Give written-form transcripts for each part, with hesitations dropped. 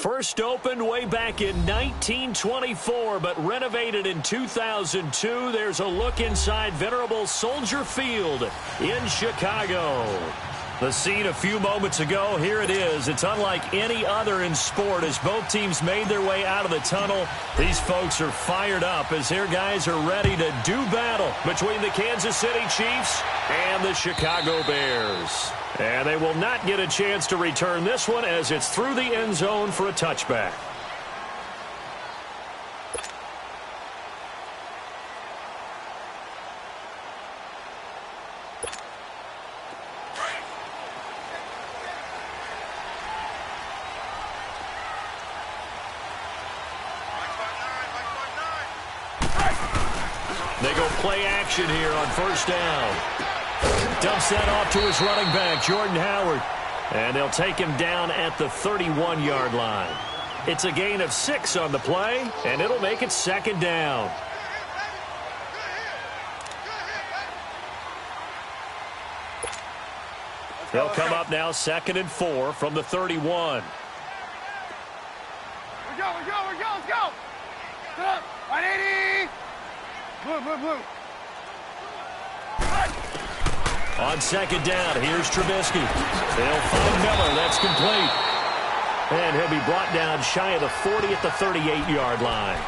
First opened way back in 1924, but renovated in 2002. There's a look inside venerable Soldier Field in Chicago. The scene a few moments ago, here it is. It's unlike any other in sport as both teams made their way out of the tunnel. These folks are fired up as their guys are ready to do battle between the Kansas City Chiefs and the Chicago Bears. And they will not get a chance to return this one as it's through the end zone for a touchback. They go play action here on first down. Dumps that off to his running back, Jordan Howard. And they'll take him down at the 31-yard line. It's a gain of 6 on the play, and it'll make it second down. They'll come up now 2nd and 4 from the 31. Let's go. Sit up. 180. Blue. On second down, here's Trubisky. They'll find Miller. That's complete. And he'll be brought down shy of the 40 at the 38-yard line.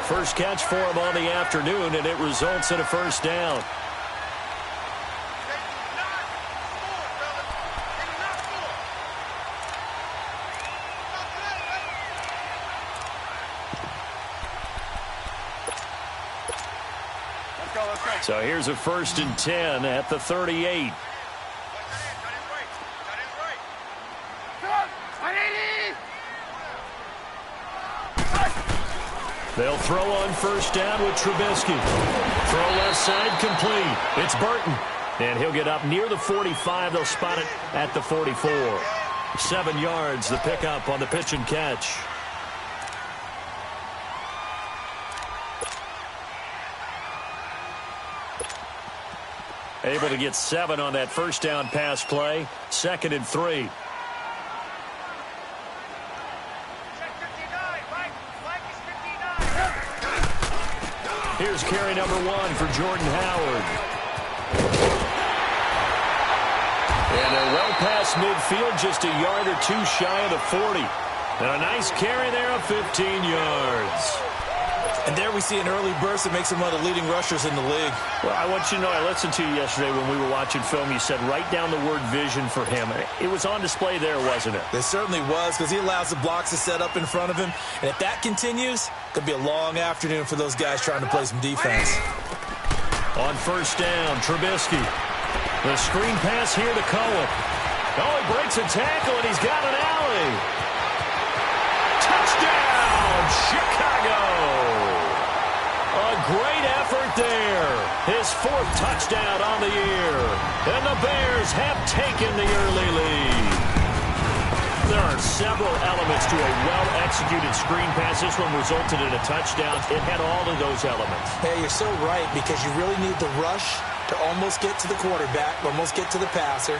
First catch for him on the afternoon, and it results in a first down. So here's a 1st and 10 at the 38. They'll throw on first down with Trubisky. Throw left side complete. It's Burton. And he'll get up near the 45. They'll spot it at the 44. 7 yards, the pickup on the pitch and catch. Able to get 7 on that first down pass play. 2nd and 3. Here's carry number 1 for Jordan Howard. And a well past midfield, just a yard or 2 shy of the 40. And a nice carry there of 15 yards. And there we see an early burst that makes him one of the leading rushers in the league. Well, I want you to know, I listened to you yesterday when we were watching film. You said write down the word vision for him. It was on display there, wasn't it? It certainly was, because he allows the blocks to set up in front of him. And if that continues, it could be a long afternoon for those guys trying to play some defense. On first down, Trubisky. The screen pass here to Cohen. Oh, he breaks a tackle, and he's got an alley. Touchdown, Chicago! A great effort there. His 4th touchdown on the year. And the Bears have taken the early lead. There are several elements to a well-executed screen pass. This one resulted in a touchdown. It had all of those elements. Hey, you're so right, because you really need the rush to almost get to the quarterback, almost get to the passer.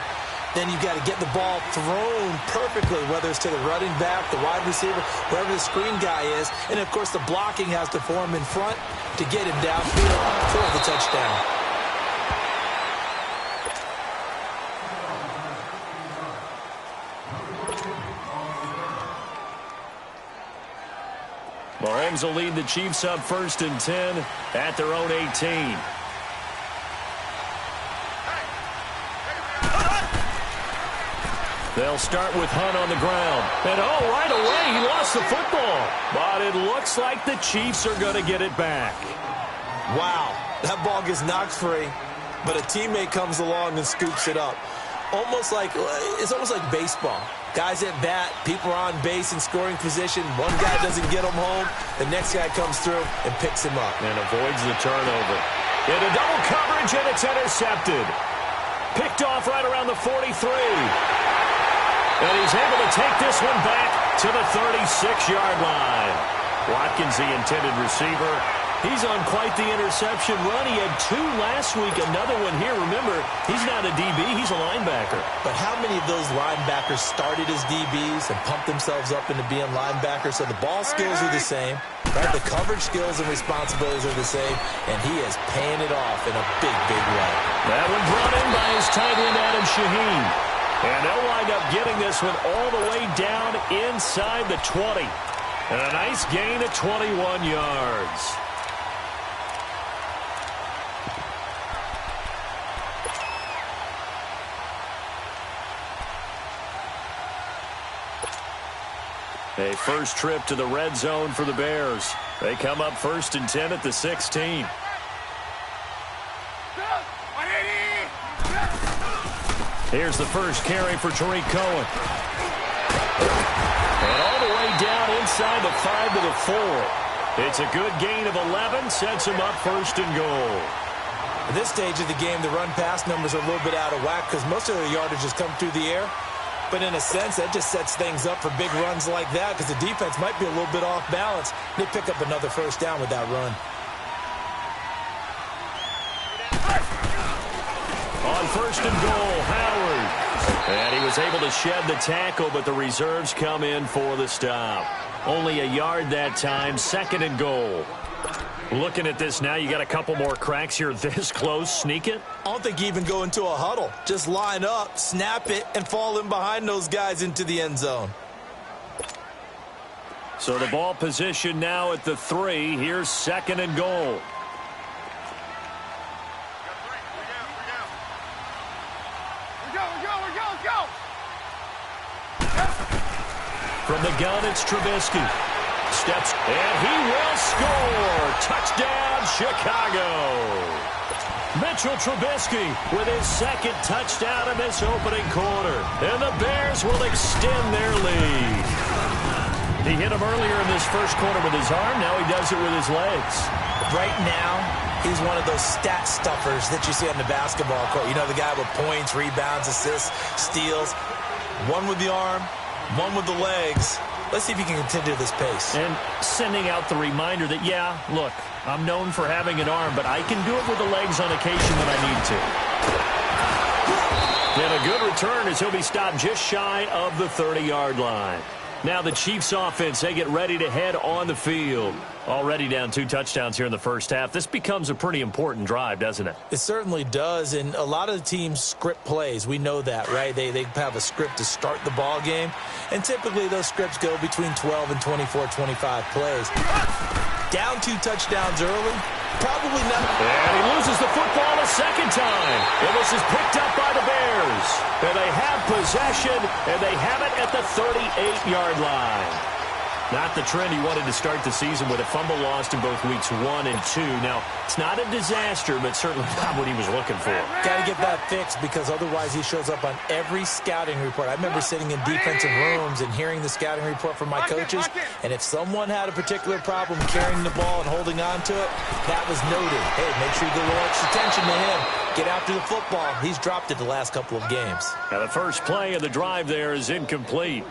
Then you've got to get the ball thrown perfectly, whether it's to the running back, the wide receiver, wherever the screen guy is. And, of course, the blocking has to form in front to get him downfield for the touchdown. Mahomes will lead the Chiefs up 1st and 10 at their own 18. They'll start with Hunt on the ground. And, oh, right away, he lost the football. But it looks like the Chiefs are going to get it back. Wow, that ball gets knocked free, but a teammate comes along and scoops it up. It's almost like baseball. Guys at bat, people are on base in scoring position. One guy doesn't get him home. The next guy comes through and picks him up. And avoids the turnover. Into double coverage, and it's intercepted. Picked off right around the 43. And he's able to take this one back to the 36-yard line. Watkins, the intended receiver. He's on quite the interception run. He had 2 last week, another one here. Remember, he's not a DB, he's a linebacker. But how many of those linebackers started as DBs and pumped themselves up into being linebackers? So the ball skills are the same, right? The coverage skills and responsibilities are the same, and he is paying it off in a big, big way. That one brought in by his tight end, Adam Shaheen. And they'll wind up getting this one all the way down inside the 20. And a nice gain of 21 yards. A first trip to the red zone for the Bears. They come up 1st and 10 at the 16. Here's the first carry for Tariq Cohen. And all the way down inside the 5 to the 4. It's a good gain of 11, sets him up 1st and goal. At this stage of the game, the run-pass numbers are a little bit out of whack because most of the yardage has come through the air. But in a sense, that just sets things up for big runs like that because the defense might be a little bit off balance. They pick up another first down with that run. On 1st and goal, Howard. And he was able to shed the tackle, but the reserves come in for the stop. Only a yard that time, 2nd and goal. Looking at this now, you got a couple more cracks here this close. Sneak it? I don't think you even go into a huddle. Just line up, snap it, and fall in behind those guys into the end zone. So the ball position now at the 3. Here's 2nd and goal. From the gun, it's Trubisky. Steps, and he will score. Touchdown, Chicago. Mitchell Trubisky with his 2nd touchdown of this opening quarter. And the Bears will extend their lead. He hit him earlier in this first quarter with his arm. Now he does it with his legs. Right now, he's one of those stat stuffers that you see on the basketball court. You know, the guy with points, rebounds, assists, steals. One with the arm, one with the legs. Let's see if he can continue this pace. And sending out the reminder that, yeah, look, I'm known for having an arm, but I can do it with the legs on occasion when I need to. And a good return as he'll be stopped just shy of the 30-yard line. Now the Chiefs offense, they get ready to head on the field. Already down 2 touchdowns here in the first half. This becomes a pretty important drive, doesn't it? It certainly does, and a lot of the teams script plays. We know that, right? They have a script to start the ball game, and typically those scripts go between 12 and 24, 25 plays. Down 2 touchdowns early, probably not. And he loses the football a 2nd time. And this is picked up by the Bears. And they have possession, and they have it at the 38-yard line. Not the trend he wanted to start the season with a fumble lost in both weeks 1 and 2. Now, it's not a disaster, but certainly not what he was looking for. Got to get that fixed because otherwise he shows up on every scouting report. I remember sitting in defensive rooms and hearing the scouting report from my coaches, and if someone had a particular problem carrying the ball and holding on to it, that was noted. Hey, make sure you give a little extra attention to him. Get after the football. He's dropped it the last couple of games. Now, the first play of the drive there is incomplete.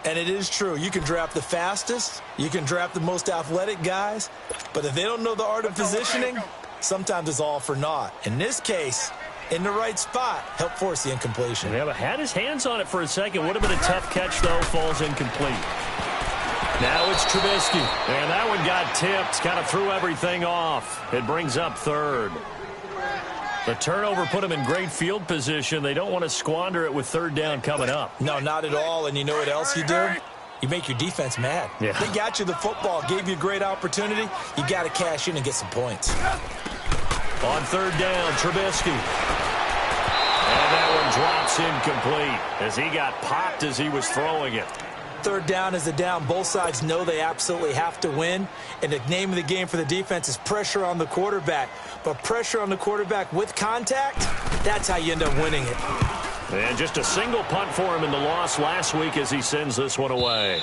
And it is true. You can draft the fastest. You can draft the most athletic guys. But if they don't know the art of positioning, sometimes it's all for naught. In this case, in the right spot, helped force the incompletion. Yeah, but had his hands on it for a second. Would have been a tough catch, though. Falls incomplete. Now it's Trubisky. And that one got tipped. Kind of threw everything off. It brings up 3rd. The turnover put them in great field position. They don't want to squander it with 3rd down coming up. No, not at all. And you know what else you do? You make your defense mad. Yeah. They got you the football, gave you a great opportunity. You got to cash in and get some points. On 3rd down, Trubisky. And that one drops incomplete as he got popped as he was throwing it. 3rd down is a down. Both sides know they absolutely have to win. And the name of the game for the defense is pressure on the quarterback. But pressure on the quarterback with contact, that's how you end up winning it. And just a single punt for him in the loss last week as he sends this one away.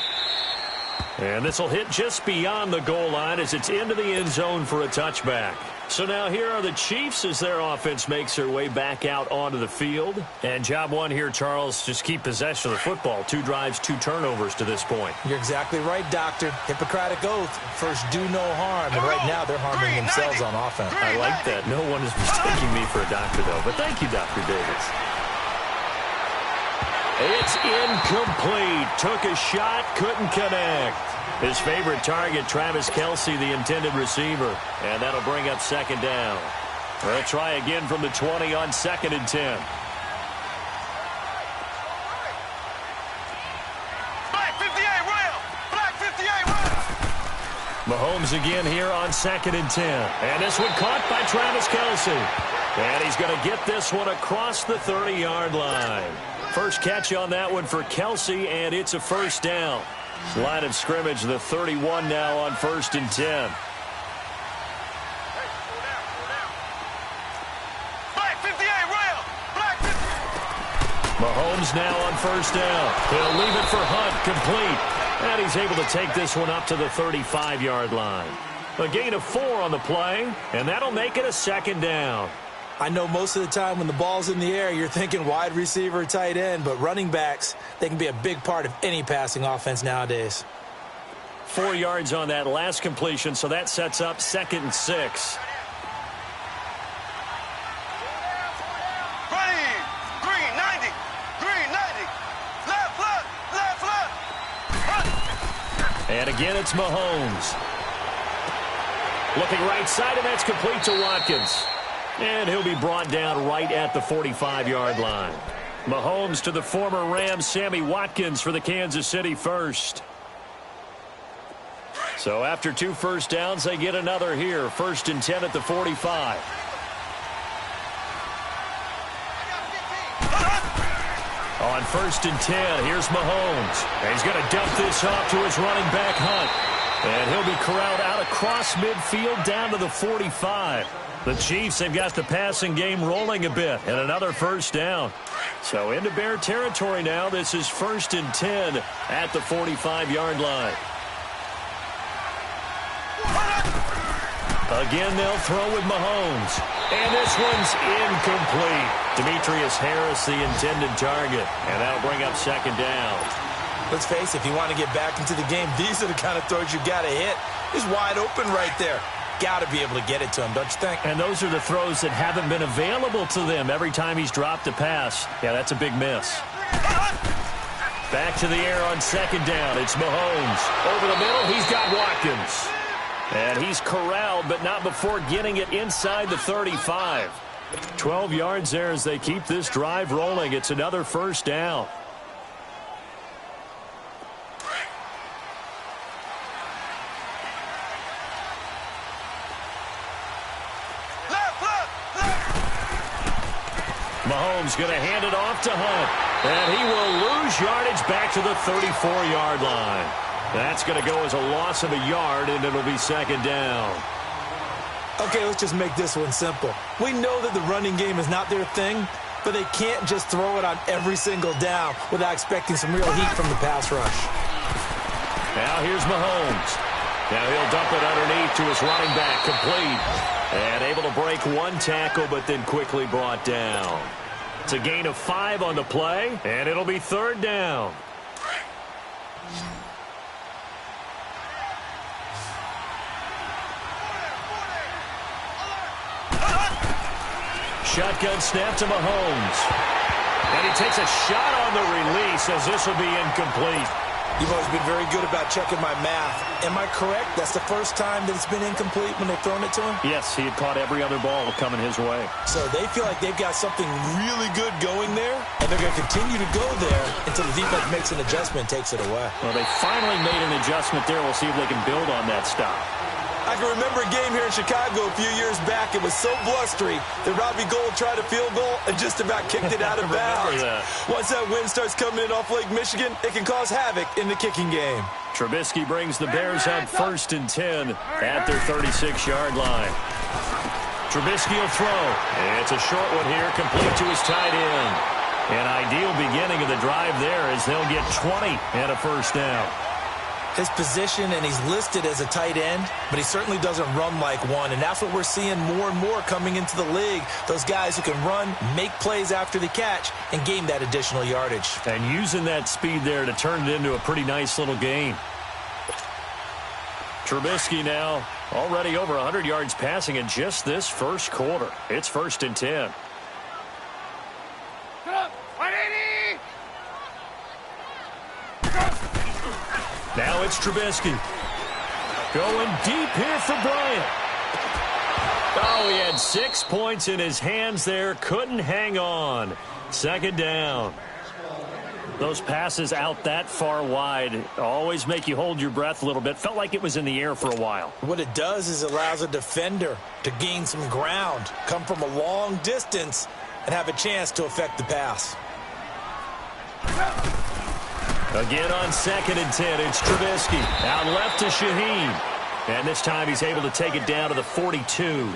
And this will hit just beyond the goal line as it's into the end zone for a touchback. So now here are the Chiefs as their offense makes their way back out onto the field. And job one here, Charles, just keep possession of the football. 2 drives, 2 turnovers to this point. You're exactly right, Doctor. Hippocratic oath. First, do no harm. And right now, they're harming themselves on offense. I like that. No one is mistaking me for a doctor, though. But thank you, Dr. Davis. It's incomplete. Took a shot, couldn't connect. His favorite target, Travis Kelce, the intended receiver. And that'll bring up second down. They'll try again from the 20 on 2nd and 10. Mahomes again here on 2nd and 10. And this one caught by Travis Kelce. And he's going to get this one across the 30-yard line. First catch on that one for Kelce, and it's a first down. Line of scrimmage, the 31 now on 1st and 10. Mahomes now on 1st down. He'll leave it for Hunt, complete. And he's able to take this one up to the 35-yard line. A gain of 4 on the play, and that'll make it a 2nd down. I know most of the time when the ball's in the air, you're thinking wide receiver, tight end, but running backs, they can be a big part of any passing offense nowadays. 4 yards on that last completion, so that sets up 2nd and 6. And again, it's Mahomes. Looking right side, and that's complete to Watkins. And he'll be brought down right at the 45-yard line. Mahomes to the former Rams, Sammy Watkins for the Kansas City first. So after 2 first downs, they get another here. 1st and 10 at the 45. On 1st and 10, here's Mahomes. And he's going to dump this off to his running back, Hunt. And he'll be corralled out across midfield down to the 45. The Chiefs have got the passing game rolling a bit, and another first down. So into Bear territory now. This is 1st and 10 at the 45-yard line. Again, they'll throw with Mahomes. And this one's incomplete. Demetrius Harris, the intended target. And that'll bring up 2nd down. Let's face it, if you want to get back into the game, these are the kind of throws you got to hit. He's wide open right there. Got to be able to get it to him, don't you think? And those are the throws that haven't been available to them every time he's dropped a pass. Yeah, that's a big miss. Back to the air on 2nd down. It's Mahomes. Over the middle, he's got Watkins. And he's corralled, but not before getting it inside the 35. 12 yards there as they keep this drive rolling. It's another first down. Mahomes going to hand it off to Hunt. And he will lose yardage back to the 34-yard line. That's going to go as a loss of a yard, and it'll be 2nd down. Okay, let's just make this one simple. We know that the running game is not their thing, but they can't just throw it on every single down without expecting some real heat from the pass rush. Now here's Mahomes. Now he'll dump it underneath to his running back, complete. And able to break 1 tackle, but then quickly brought down. It's a gain of 5 on the play, and it'll be 3rd down. Shotgun snap to Mahomes. And he takes a shot on the release as this will be incomplete. You've always been very good about checking my math. Am I correct? That's the first time that it's been incomplete when they've thrown it to him? Yes, he had caught every other ball coming his way. So they feel like they've got something really good going there, and they're going to continue to go there until the defense makes an adjustment and takes it away. Well, they finally made an adjustment there. We'll see if they can build on that stop. I can remember a game here in Chicago a few years back. It was so blustery that Robbie Gould tried a field goal and just about kicked it out of bounds. Once that wind starts coming in off Lake Michigan, it can cause havoc in the kicking game. Trubisky brings the Bears up 1st and 10 at their 36-yard line. Trubisky will throw. It's a short one here, complete to his tight end. An ideal beginning of the drive there as they'll get 20 and a first down. his position, and he's listed as a tight end, but he certainly doesn't run like one, and that's what we're seeing more and more coming into the league. Those guys who can run, make plays after the catch, and gain that additional yardage. And using that speed there to turn it into a pretty nice little gain. Trubisky now already over 100 yards passing in just this first quarter. It's 1st and 10. Now it's Trubisky. Going deep here for Bryant. Oh, he had 6 points in his hands there. Couldn't hang on. 2nd down. Those passes out that far wide always make you hold your breath a little bit. Felt like it was in the air for a while. What it does is it allows a defender to gain some ground, come from a long distance, and have a chance to affect the pass. Again on 2nd and 10, it's Trubisky. Out left to Shaheen. And this time he's able to take it down to the 42.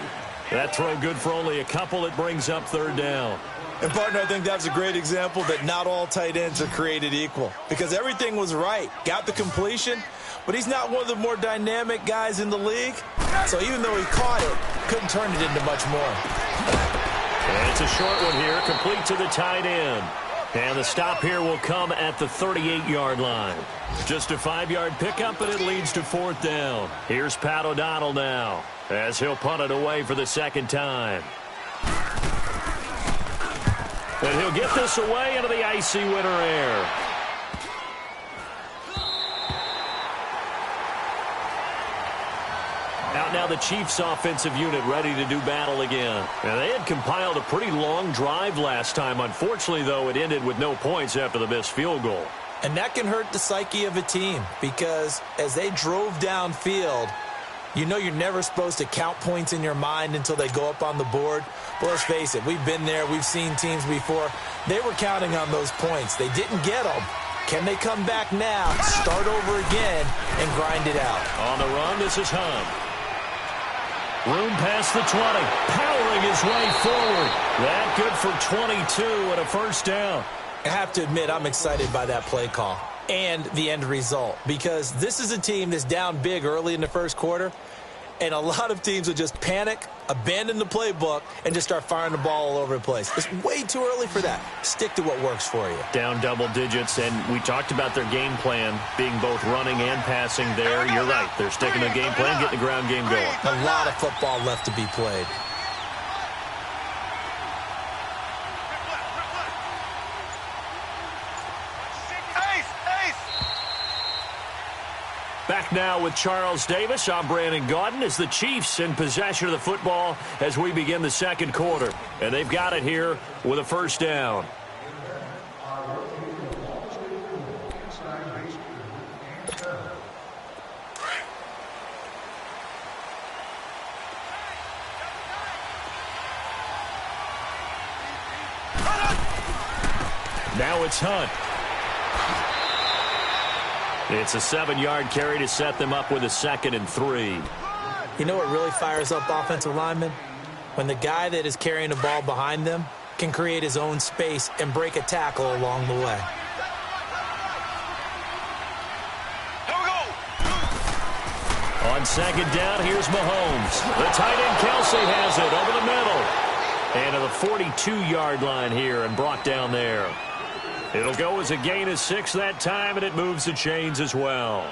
That throw good for only a couple. It brings up 3rd down. And, partner, I think that's a great example that not all tight ends are created equal. Because everything was right. Got the completion, but he's not one of the more dynamic guys in the league. So even though he caught it, couldn't turn it into much more. And it's a short one here, complete to the tight end. And the stop here will come at the 38-yard line. Just a 5-yard pickup, and it leads to 4th down. Here's Pat O'Donnell now, as he'll punt it away for the 2nd time. And he'll get this away into the icy winter air. Out now the Chiefs offensive unit ready to do battle again. And they had compiled a pretty long drive last time. Unfortunately, though, it ended with no points after the missed field goal. And that can hurt the psyche of a team because as they drove downfield, you know you're never supposed to count points in your mind until they go up on the board. But let's face it, we've been there. We've seen teams before. They were counting on those points. They didn't get them. Can they come back now, start over again, and grind it out? On the run, this is Hunt. Room past the 20, powering his way forward. That good for 22 and a 1st down. I have to admit, I'm excited by that play call and the end result because this is a team that's down big early in the 1st quarter, and a lot of teams will just panic, abandon the playbook, and just start firing the ball all over the place. It's way too early for that. Stick to what works for you. Down double digits, and we talked about their game plan being both running and passing there. You're right. They're sticking to the game plan, getting the ground game going. A lot of football left to be played. Back now with Charles Davis. I'm Brandon Gaudin as the Chiefs in possession of the football as we begin the 2nd quarter. And they've got it here with a 1st down. Now it's Hunt. It's a 7-yard carry to set them up with a 2nd and 3. You know what really fires up offensive linemen? When the guy that is carrying the ball behind them can create his own space and break a tackle along the way. On 2nd down, here's Mahomes. The tight end Kelsey has it over the middle. And to the 42-yard line here and brought down there. It'll go as a gain of 6 that time, and it moves the chains as well.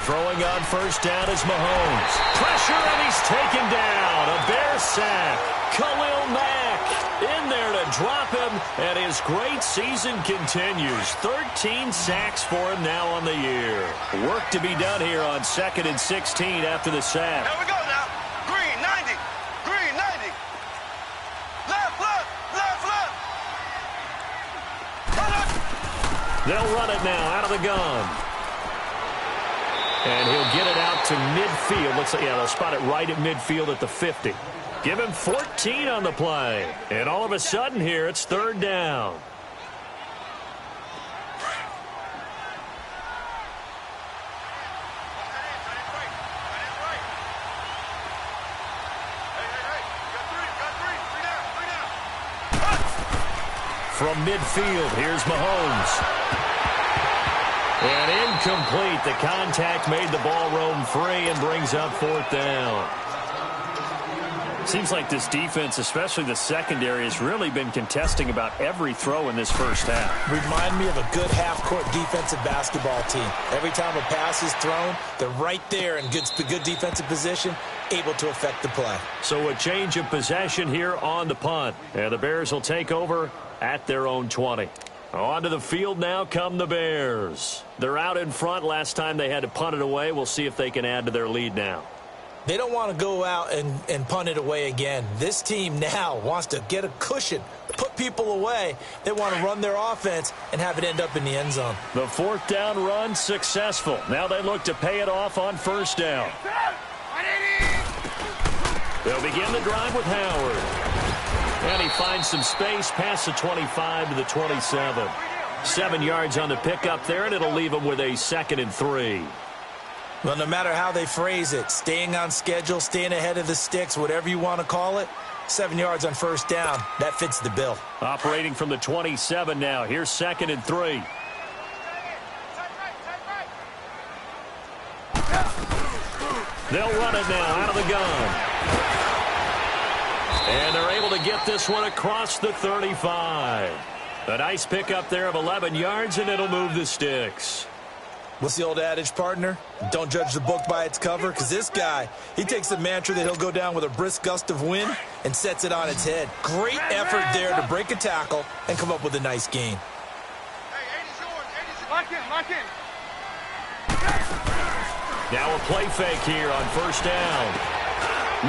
Throwing on 1st down is Mahomes. Pressure, and he's taken down. A Bear sack. Khalil Mack in there to drop him, and his great season continues. 13 sacks for him now on the year. Work to be done here on 2nd and 16 after the sack. Here we go now. Green, 90. Green, 90. Left, left, left, left. They'll run it now out of the gun. And he'll get it out to midfield. Looks like, yeah, they'll spot it right at midfield at the 50. Give him 14 on the play. And all of a sudden here, it's 3rd down. from midfield. Here's Mahomes. And incomplete. The contact made the ball roam free and brings up 4th down. Seems like this defense, especially the secondary, has really been contesting about every throw in this first half. Remind me of a good half-court defensive basketball team. Every time a pass is thrown, they're right there in good defensive position, able to affect the play. So a change of possession here on the punt. And the Bears will take over at their own 20. Onto the field now come the Bears. They're out in front. Last time they had to punt it away. We'll see if they can add to their lead now. They don't want to go out and punt it away again. This team now wants to get a cushion, put people away. They want to run their offense and have it end up in the end zone. The 4th down run successful. Now they look to pay it off on 1st down. They'll begin the drive with Howard. And he finds some space past the 25 to the 27. 7 yards on the pickup there, and it'll leave him with a 2nd and 3. Well, no matter how they phrase it, staying on schedule, staying ahead of the sticks, whatever you want to call it, 7 yards on 1st down, that fits the bill. Operating from the 27 now. Here's 2nd and 3. They'll run it now out of the gun. And they're able to get this one across the 35. A nice pickup there of 11 yards, and it'll move the sticks. What's the old adage, partner? Don't judge the book by its cover, because this guy, he takes the mantra that he'll go down with a brisk gust of wind and sets it on its head. Great effort there to break a tackle and come up with a nice gain. Hey, 80's yours. 80's lock in, lock in. Now a play fake here on 1st down.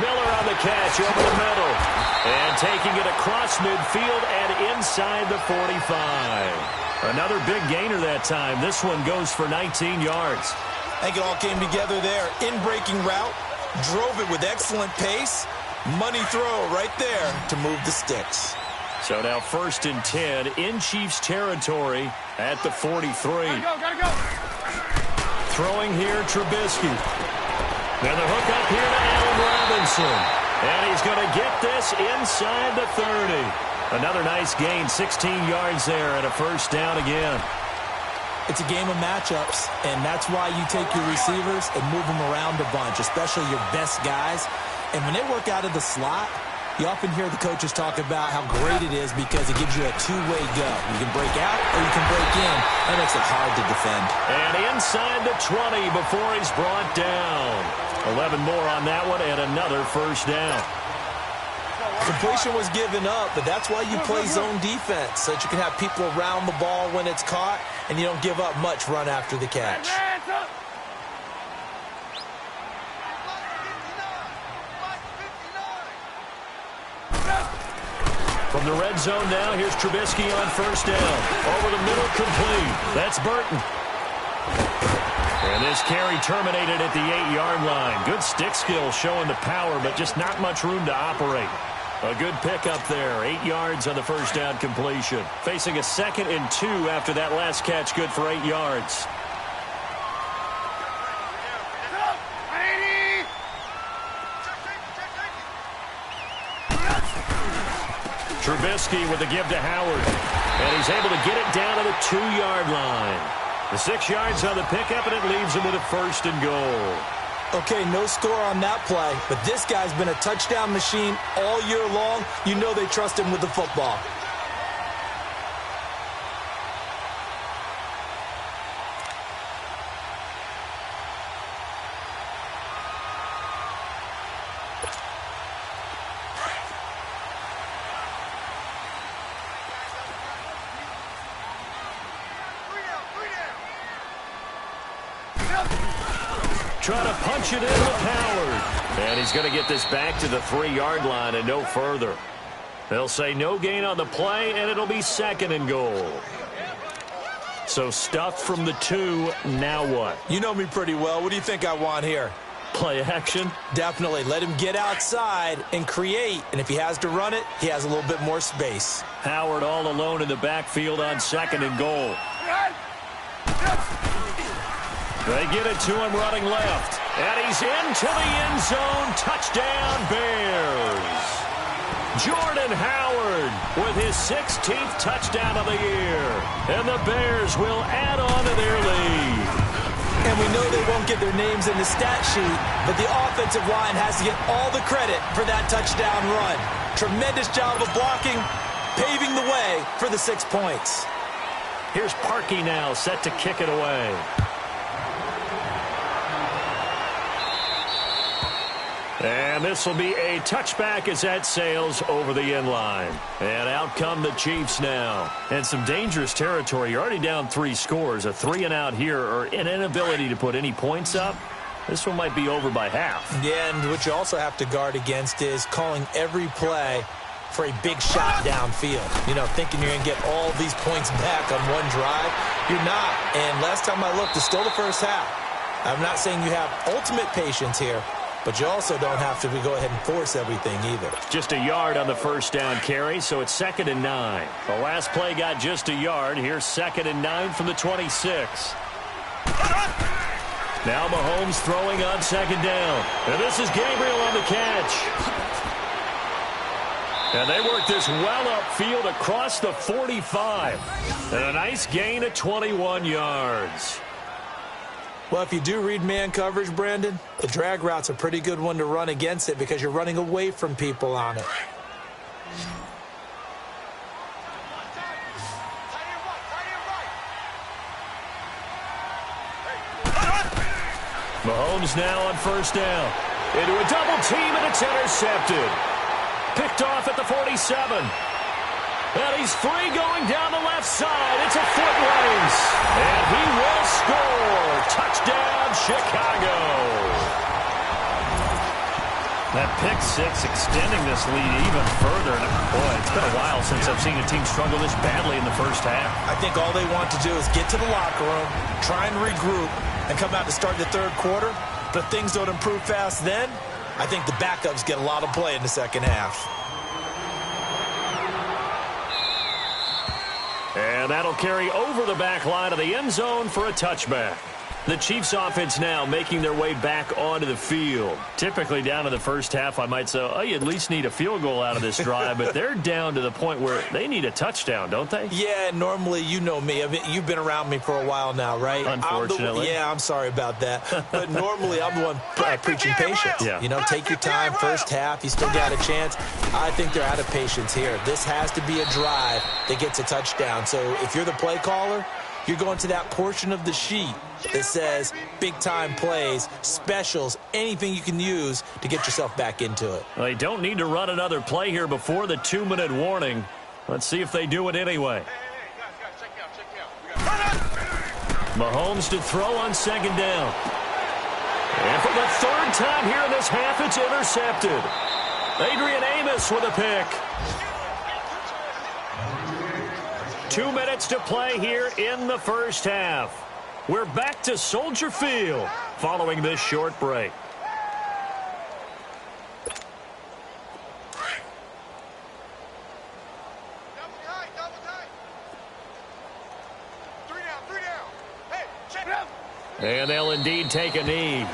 Miller on the catch over the middle. And taking it across midfield and inside the 45. Another big gainer that time. This one goes for 19 yards. I think it all came together there. In-breaking route, drove it with excellent pace. Money throw right there to move the sticks. So now 1st and 10 in Chiefs territory at the 43. Gotta go. Throwing here, Trubisky. Now the hook up here to Allen Robinson. And he's going to get this inside the 30. Another nice gain, 16 yards there and a 1st down again. It's a game of matchups, and that's why you take your receivers and move them around a bunch, especially your best guys. And when they work out of the slot, you often hear the coaches talk about how great it is because it gives you a two-way go. You can break out or you can break in. That makes it hard to defend. And inside the 20 before he's brought down. 11 more on that one and another 1st down. Completion was given up, but that's why you play zone defense, so that you can have people around the ball when it's caught, and you don't give up much run after the catch. From the red zone now, here's Trubisky on 1st down. Over the middle, complete. That's Burton. And this carry terminated at the 8-yard line. Good stick skill showing the power, but just not much room to operate. A good pickup there. 8 yards on the 1st down completion. Facing a 2nd and 2 after that last catch, good for 8 yards. Trubisky with the give to Howard. And he's able to get it down to the 2-yard line. The 6 yards on the pickup, and it leaves him with a 1st and goal. Okay, no score on that play, but this guy's been a touchdown machine all year long. You know they trust him with the football. Trying to punch it in with Howard. And he's going to get this back to the 3-yard line and no further. They'll say no gain on the play, and it'll be 2nd and goal. So stuffed from the 2, now what? You know me pretty well. What do you think I want here? Play action? Definitely. Let him get outside and create. And if he has to run it, he has a little bit more space. Howard all alone in the backfield on 2nd and goal. They get it to him running left. And he's into the end zone. Touchdown, Bears. Jordan Howard with his 16th touchdown of the year. And the Bears will add on to their lead. And we know they won't get their names in the stat sheet, but the offensive line has to get all the credit for that touchdown run. Tremendous job of blocking, paving the way for the 6 points. Here's Parkey now, set to kick it away. And this will be a touchback as that sails over the end line. And out come the Chiefs now. And some dangerous territory. You're already down 3 scores. A 3-and-out here, or an inability to put any points up. This one might be over by half. Yeah, and what you also have to guard against is calling every play for a big shot downfield. You know, thinking you're going to get all these points back on one drive. You're not. And last time I looked, it's still the first half. I'm not saying you have ultimate patience here, but you also don't have to go ahead and force everything either. Just a yard on the first down carry, so it's 2nd and 9. The last play got just a yard. Here's 2nd and 9 from the 26. Now Mahomes throwing on 2nd down. And this is Gabriel on the catch. And they work this well upfield across the 45. And a nice gain of 21 yards. Well, if you do read man coverage, Brandon, the drag route's a pretty good one to run against it because you're running away from people on it. Mahomes now on first down. Into a double team, and it's intercepted. Picked off at the 47. And he's free going down the left side. It's a foot race. And he will score. Touchdown, Chicago. That pick six extending this lead even further. Boy, it's been a while since I've seen a team struggle this badly in the first half. I think all they want to do is get to the locker room, try and regroup, and come out to start the third quarter. But if things don't improve fast then, I think the backups get a lot of play in the second half. And that'll carry over the back line of the end zone for a touchback. The Chiefs offense now making their way back onto the field. Typically down in the first half, I might say, oh, you at least need a field goal out of this drive, but they're down to the point where they need a touchdown, don't they? Yeah, normally, you know me. I mean, you've been around me for a while now, right? Unfortunately. I'm sorry about that. But normally, I'm the one preaching patience. Yeah. You know, take your time, first half, you still got a chance. I think they're out of patience here. This has to be a drive that gets a touchdown. So if you're the play caller, you're going to that portion of the sheet that says big-time plays, specials, anything you can use to get yourself back into it. They don't need to run another play here before the 2-minute warning. Let's see if they do it anyway. Mahomes to throw on second down. And for the third time here in this half, it's intercepted. Adrian Amos with a pick. 2 minutes to play here in the first half. We're back to Soldier Field following this short break. And they'll indeed take a knee.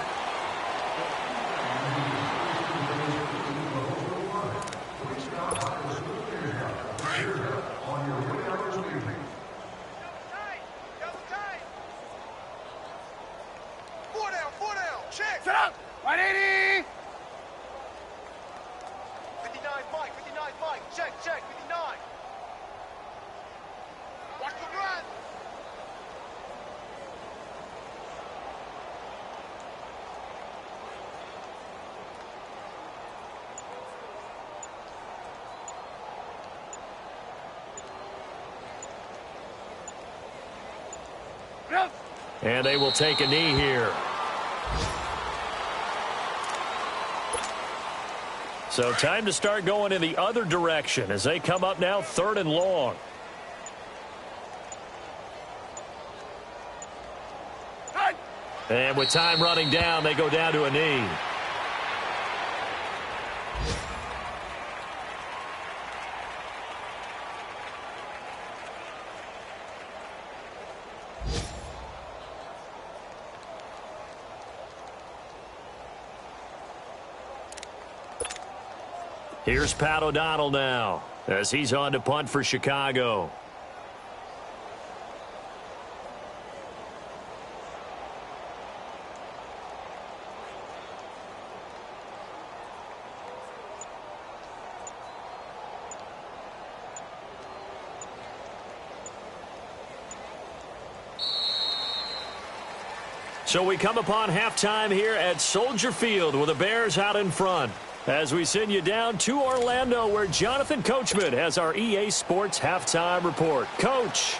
And they will take a knee here. So time to start going in the other direction as they come up now 3rd and long. And with time running down, they go down to a knee. Here's Pat O'Donnell now as he's on to punt for Chicago. So we come upon halftime here at Soldier Field with the Bears out in front. As we send you down to Orlando where Jonathan Coachman has our EA Sports halftime report. Coach.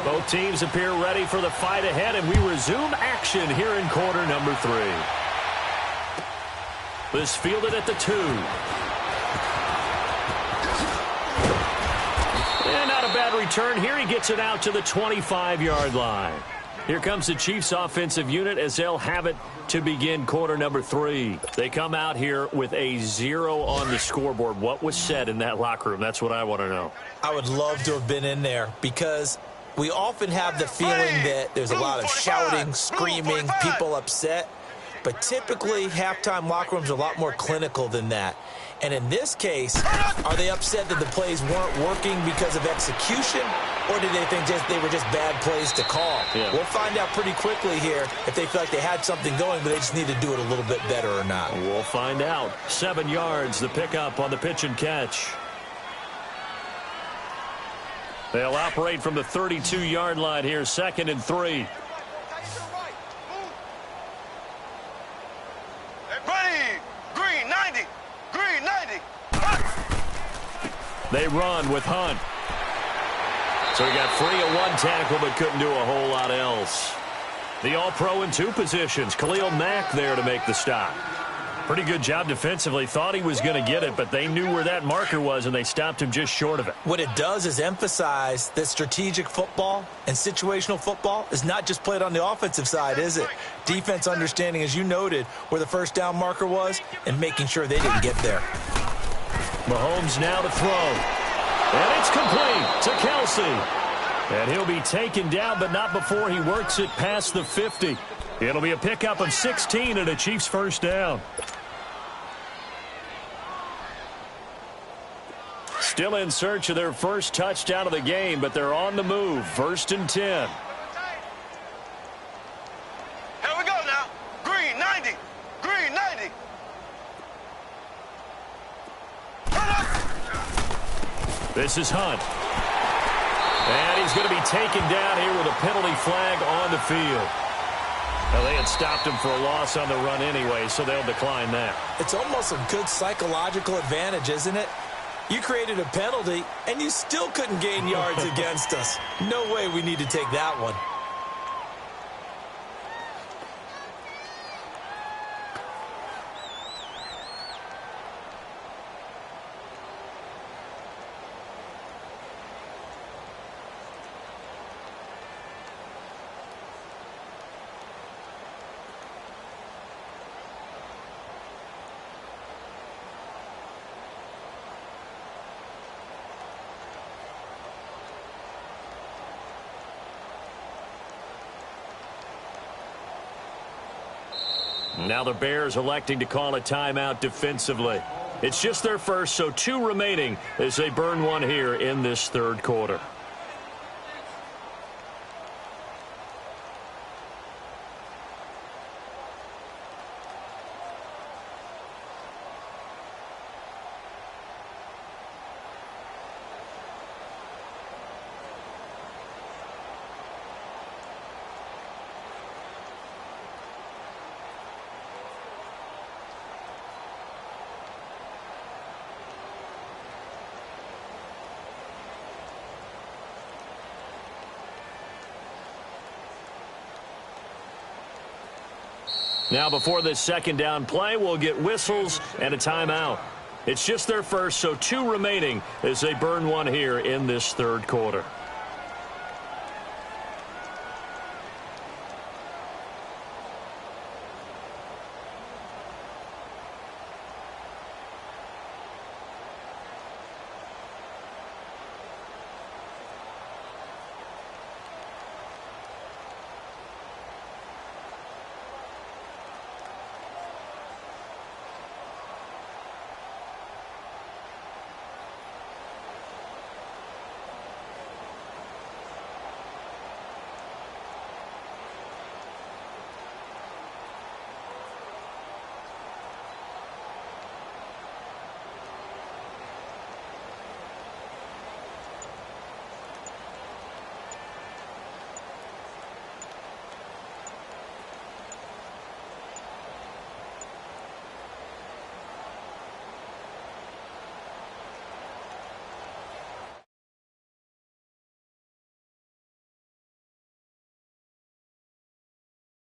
Both teams appear ready for the fight ahead, and we resume action here in quarter number 3. This fielded at the 2. And not a bad return here. He gets it out to the 25-yard line. Here comes the Chiefs offensive unit as they'll have it to begin quarter number 3. They come out here with a 0 on the scoreboard. What was said in that locker room? That's what I want to know. I would love to have been in there because we often have the feeling that there's a lot of shouting, screaming, people upset. But typically, halftime locker rooms are a lot more clinical than that. And in this case, are they upset that the plays weren't working because of execution, or did they think they were just bad plays to call? Yeah. We'll find out pretty quickly here if they feel like they had something going, but they just need to do it a little bit better or not. We'll find out. 7 yards, the pickup on the pitch and catch. They'll operate from the 32-yard line here, 2nd and 3. They run with Hunt. So he got free of 1 tackle but couldn't do a whole lot else. The All-Pro in 2 positions. Khalil Mack there to make the stop. Pretty good job defensively. Thought he was going to get it, but they knew where that marker was, and they stopped him just short of it. What it does is emphasize that strategic football and situational football is not just played on the offensive side, is it? Defense understanding, as you noted, where the first down marker was and making sure they didn't get there. Mahomes now to throw. And it's complete to Kelsey. And he'll be taken down, but not before he works it past the 50. It'll be a pickup of 16 and a Chiefs first down. Still in search of their first touchdown of the game, but they're on the move. 1st and 10. Here we go now. Green 90. Green 90. This is Hunt. And he's going to be taken down here with a penalty flag on the field. Well, they had stopped him for a loss on the run anyway, so they'll decline that. It's almost a good psychological advantage, isn't it? You created a penalty, and you still couldn't gain yards against us. No way we need to take that one. Now the Bears electing to call a timeout defensively. It's just their first, so 2 remaining as they burn 1 here in this 3rd quarter. Now before this 2nd down play, we'll get whistles and a timeout. It's just their first, so 2 remaining as they burn 1 here in this 3rd quarter.